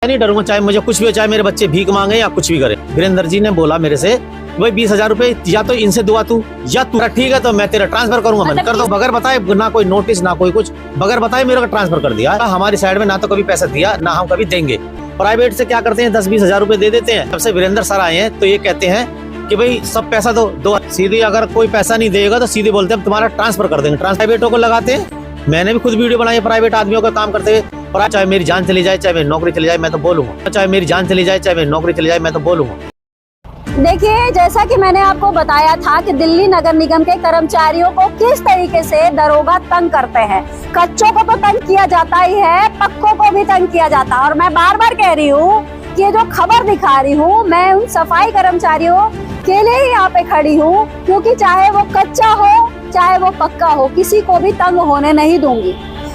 मैं नहीं डरूंगा, चाहे मुझे कुछ भी हो, चाहे मेरे बच्चे भीख मांगे या कुछ भी करे। वीरेंद्र जी ने बोला मेरे से, भाई 20,000 रुपए या तो इनसे दुआ तू, या तू ठीक है तो मैं तेरा ट्रांसफर करूंगा। मैंने कर दो, बगैर बताए, ना कोई नोटिस ना कोई कुछ, बगैर बताए मेरा ट्रांसफर कर दिया। हमारी साइड में ना तो कभी पैसा दिया ना हम कभी देंगे। प्राइवेट से क्या करते हैं, 10-20 हजार रुपए दे देते हैं। जब से वीरेंद्र सर आए हैं तो ये कहते हैं कि भाई सब पैसा दो सीधे, अगर कोई पैसा नहीं देगा तो सीधे बोलते हैं तुम्हारा ट्रांसफर कर देंगे। प्राइवेटों को लगाते हैं। मैंने भी खुद वीडियो बनाई है प्राइवेट आदमियों का काम करते हुए। चाहे मेरी जान चली जाए, चाहे मेरी नौकरी चली जाए, मैं तो बोलूंगा। चाहे मेरी जान चली जाए, चाहे मेरी नौकरी चली जाए, मैं तो बोलूंगा। देखिए, जैसा कि मैंने आपको बताया था कि दिल्ली नगर निगम के कर्मचारियों को किस तरीके से दरोगा तंग करते हैं। कच्चों को तो तंग किया जाता ही है, पक्कों को भी तंग किया जाता है। और मैं बार बार कह रही हूँ कि ये जो खबर दिखा रही हूँ, मैं उन सफाई कर्मचारियों के लिए ही यहाँ पे खड़ी हूँ, क्योंकि चाहे वो कच्चा हो चाहे वो पक्का हो, किसी को भी तंग होने नहीं दूंगी।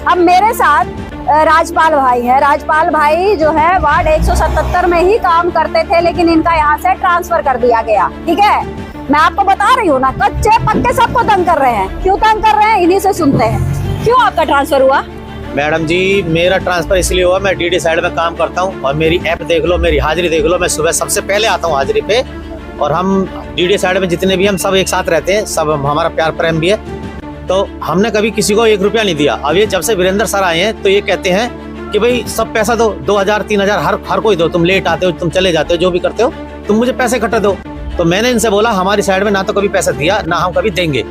अब मेरे साथ राजपाल भाई है। राजपाल भाई जो है वार्ड 177 में ही काम करते थे, लेकिन इनका यहाँ से ट्रांसफर कर दिया गया। ठीक है, मैं आपको बता रही हूँ ना, कच्चे पक्के सबको तंग कर रहे हैं। क्यों तंग कर रहे हैं, इन्हीं से सुनते हैं। क्यों आपका ट्रांसफर हुआ? मैडम जी, मेरा ट्रांसफर इसलिए हुआ, मैं डीडी साइड में काम करता हूँ और मेरी ऐप देख लो, मेरी हाजिरी देख लो। मैं सुबह सबसे पहले आता हूँ हाजिरी पे, और हम डीडी साइड में जितने भी हम सब एक साथ रहते हैं, सब हमारा प्यार प्रेम भी है। तो हमने कभी किसी को 1 रुपया नहीं दिया। अब ये जब से वीरेंद्र सर आए हैं तो ये कहते हैं कि भाई सब पैसा दो, 2,000-3,000 हर कोई दो। तुम लेट आते हो, तुम चले जाते हो, जो भी करते हो, तुम मुझे पैसे इकट्ठा दो। तो मैंने इनसे बोला हमारी साइड में ना तो कभी पैसा दिया ना हम कभी देंगे।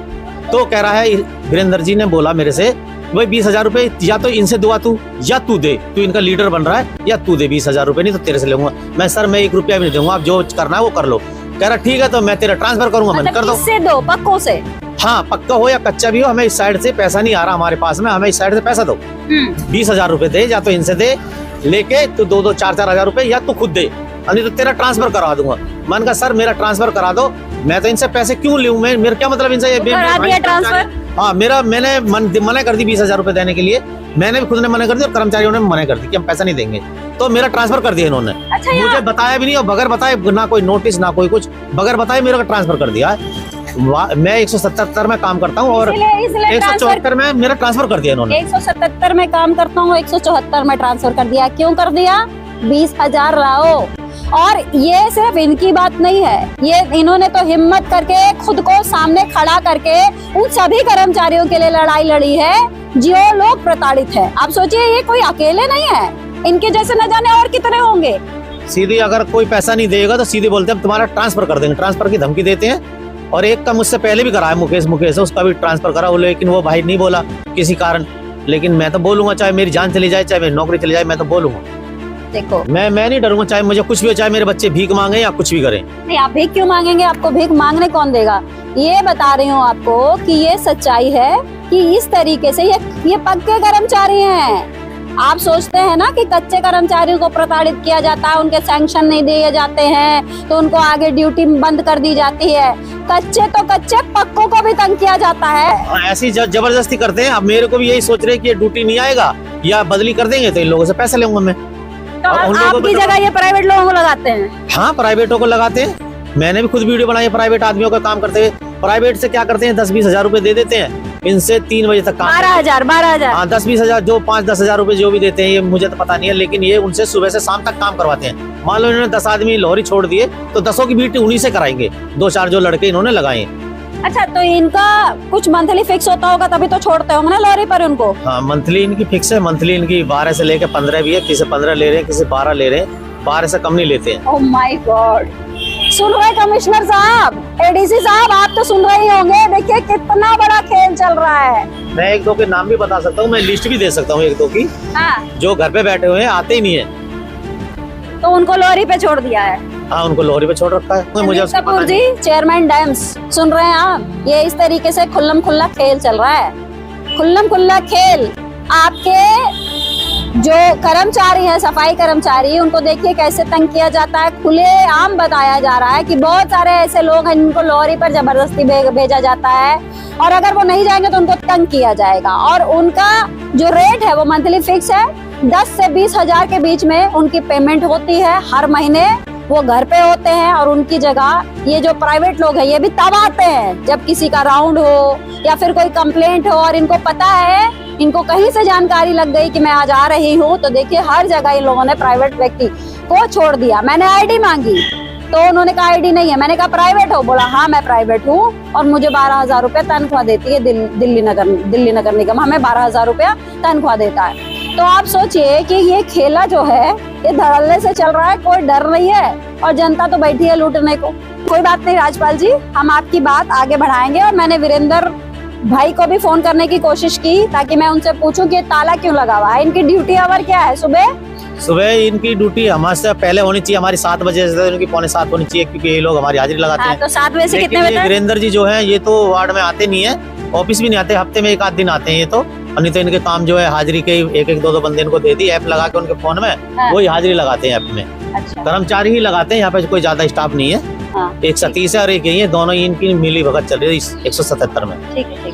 तो कह रहा है वीरेंद्र जी ने बोला मेरे से, भाई 20,000 रुपए या तो इनसे दुआ तू, या तू दे, तू इनका लीडर बन रहा है, या तू दे 20,000 रुपए, नहीं तो तेरे से लूंगा। मैं सर मैं 1 रुपया भी नहीं दूंगा, आप जो करना है वो कर लो। कह रहा ठीक है तो मैं तेरा ट्रांसफर करूंगा। मैंने कर दो। किससे दो? पक्कों से? हाँ, पक्का हो या कच्चा भी हो, हमें इस साइड से पैसा नहीं आ रहा हमारे पास में, हमें इस साइड से पैसा दो। 20,000 रुपए दे, या तो इनसे दे लेके तू 2-4 हजार रुपए, या तू खुद दे, नहीं तो तेरा ट्रांसफर करा दूंगा। मैंने कहा सर मेरा ट्रांसफर करा दो, मैं तो इनसे पैसे क्यों लूं, मैं मेरा क्या मतलब इनसे ट्रांसफर? हाँ, मैंने मना कर दी 20,000 रुपए देने के लिए। मैंने भी खुद ने मना कर दी और कर्मचारियों ने मना कर दी कि हम पैसा नहीं देंगे। तो मेरा ट्रांसफर कर दिया इन्होंने। अच्छा, मुझे बताया भी नहीं, और बगैर बताए, ना कोई नोटिस ना कोई कुछ, बगैर बताए मेरा ट्रांसफर कर दिया। मैं 177 में काम करता हूँ और 174 में मेरा ट्रांसफर कर दिया इन्होंने। 177 में काम करता हूँ, 174 में ट्रांसफर कर दिया। क्यों कर दिया? 20,000 लाओ। और ये सिर्फ इनकी बात नहीं है, ये इन्होंने तो हिम्मत करके खुद को सामने खड़ा करके उन सभी कर्मचारियों के लिए लड़ाई लड़ी है जो लोग प्रताड़ित है। आप सोचिए, ये कोई अकेले नहीं है, इनके जैसे न जाने और कितने होंगे। सीधे अगर कोई पैसा नहीं देगा तो सीधे बोलते हैं तुम्हारा ट्रांसफर कर देंगे, ट्रांसफर की धमकी देते हैं। और एक का मुझसे पहले भी करा है, मुकेश उसका भी ट्रांसफर करा, लेकिन वो भाई नहीं बोला किसी कारण। लेकिन मैं तो बोलूंगा, चाहे मेरी जान चली जाए, चाहे मेरी नौकरी चली जाए, मैं तो बोलूंगा। देखो, मैं नहीं डरूंगा, चाहे मुझे कुछ भी हो, चाहे मेरे बच्चे भीख मांगे या कुछ भी करें। नहीं, आप भीख क्यों मांगेंगे? आपको भीख मांगने कौन देगा? ये बता रही हूँ आपको कि ये सच्चाई है कि इस तरीके से ये पक्के कर्मचारी हैं। आप सोचते हैं ना कि कच्चे कर्मचारियों को प्रताड़ित किया जाता है, उनके सैंक्शन नहीं दिए जाते हैं तो उनको आगे ड्यूटी बंद कर दी जाती है। कच्चे तो कच्चे, पक्कों को भी तंग किया जाता है। ऐसी जबरदस्ती करते हैं। अब मेरे को भी यही सोच रहे हैं कि ये ड्यूटी नहीं आएगा या बदली कर देंगे तो इन लोगों से पैसे लूंगा मैं। तो आपकी जगह ये प्राइवेट लोगों को लगाते हैं? हाँ, प्राइवेटों को लगाते हैं। मैंने भी खुद वीडियो बनाई है प्राइवेट आदमियों का काम करते हुए। प्राइवेट से क्या करते हैं, 10-20 हजार रुपए दे देते हैं, इनसे 3 बजे तक काम। 12,000 हाँ, 10-20 हजार, जो 5-10 हजार रुपए जो भी देते हैं, ये मुझे तो पता नहीं है, लेकिन ये उनसे सुबह से शाम तक काम करवाते हैं। मान लो इन्होंने 10 आदमी लोहरी छोड़ दिए तो 10 की ड्यूटी उन्हीं से कराएंगे, 2-4 जो लड़के इन्होंने लगाए। अच्छा, तो इनका कुछ मंथली फिक्स होता होगा तभी तो छोड़ते होंगे ना लॉरी पर उनको? हाँ, मंथली इनकी फिक्स है। मंथली इनकी 12 से लेकर 15 भी है, किसी 15 ले रहे हैं, किसी 12 ले रहे हैं, 12 से कम नहीं लेते हैं। Oh my God! सुन रहे कमिश्नर साहब, एडीसी साहब, आप तो सुन रहे ही होंगे। देखिए कितना बड़ा खेल चल रहा है। मैं 1-2 के नाम भी बता सकता हूँ, मैं लिस्ट भी दे सकता हूँ 1-2 की। हाँ, जो घर पे बैठे हुए हैं, आते ही नहीं है, तो उनको लॉरी पे छोड़ दिया है। हाँ, उनको लोहरी पे छोड़ रखा है। मुझे कपूर जी, चेयरमैन डैम्स, सुन रहे हैं आप? ये इस तरीके से खुल्लम खुल्ला खेल चल रहा है, खुल्लम खुल्ला खेल। आपके जो कर्मचारी हैं, सफाई कर्मचारी, उनको देखिए कैसे तंग किया जाता है। खुले आम बताया जा रहा है कि बहुत सारे ऐसे लोग हैं जिनको लॉरी पर जबरदस्ती भेजा जाता है, और अगर वो नहीं जाएंगे तो उनको तंग किया जाएगा। और उनका जो रेट है वो मंथली फिक्स है, 10 से 20 हजार के बीच में उनकी पेमेंट होती है हर महीने। वो घर पे होते हैं और उनकी जगह ये जो प्राइवेट लोग हैं ये भी तब आते हैं जब किसी का राउंड हो या फिर कोई कंप्लेंट हो, और इनको पता है इनको कहीं से जानकारी लग गई कि मैं आज आ रही हूँ, तो देखिए हर जगह इन लोगों ने प्राइवेट व्यक्ति को छोड़ दिया। मैंने आईडी मांगी तो उन्होंने कहा आईडी नहीं है। मैंने कहा प्राइवेट हो? बोला हाँ मैं प्राइवेट हूँ और मुझे 12,000 रुपया तनख्वाह देती है दिल्ली नगर निगम हमें 12,000 रुपया तनख्वाह देता है। तो आप सोचिए कि ये खेला जो है ये धड़ल्ले से चल रहा है, कोई डर नहीं है और जनता तो बैठी है लूटने को। कोई बात नहीं राजपाल जी, हम आपकी बात आगे बढ़ाएंगे और मैंने वीरेंद्र भाई को भी फोन करने की कोशिश की ताकि मैं उनसे पूछूं कि ताला क्यों लगा हुआ है, इनकी ड्यूटी आवर क्या है। सुबह इनकी ड्यूटी हमारे पहले होनी चाहिए, हमारी 7 बजे से इनकी 6:45 होनी चाहिए, क्योंकि ये लोग हमारी हाजिरी लगाते हैं। तो 7 बजे से कितने लेकिन बजे ये तक? वीरेंद्र जी जो है ये तो वार्ड में आते नहीं है, ऑफिस भी नहीं आते, हफ्ते में 1 आध दिन आते हैं ये तो। और नहीं तो इनके काम जो है हाजिरी के 1-1, 2-2 बंदे इनको दे दी ऐप लगा के उनके फोन में, वही हाजिरी लगाते हैं ऐप में। अच्छा। कर्मचारी ही लगाते हैं, यहाँ पे कोई ज्यादा स्टाफ नहीं है। हाँ। एक 37 है और एक यही है, दोनों ही इनकी मिली भगत चल रही है 177 में। ठीक है।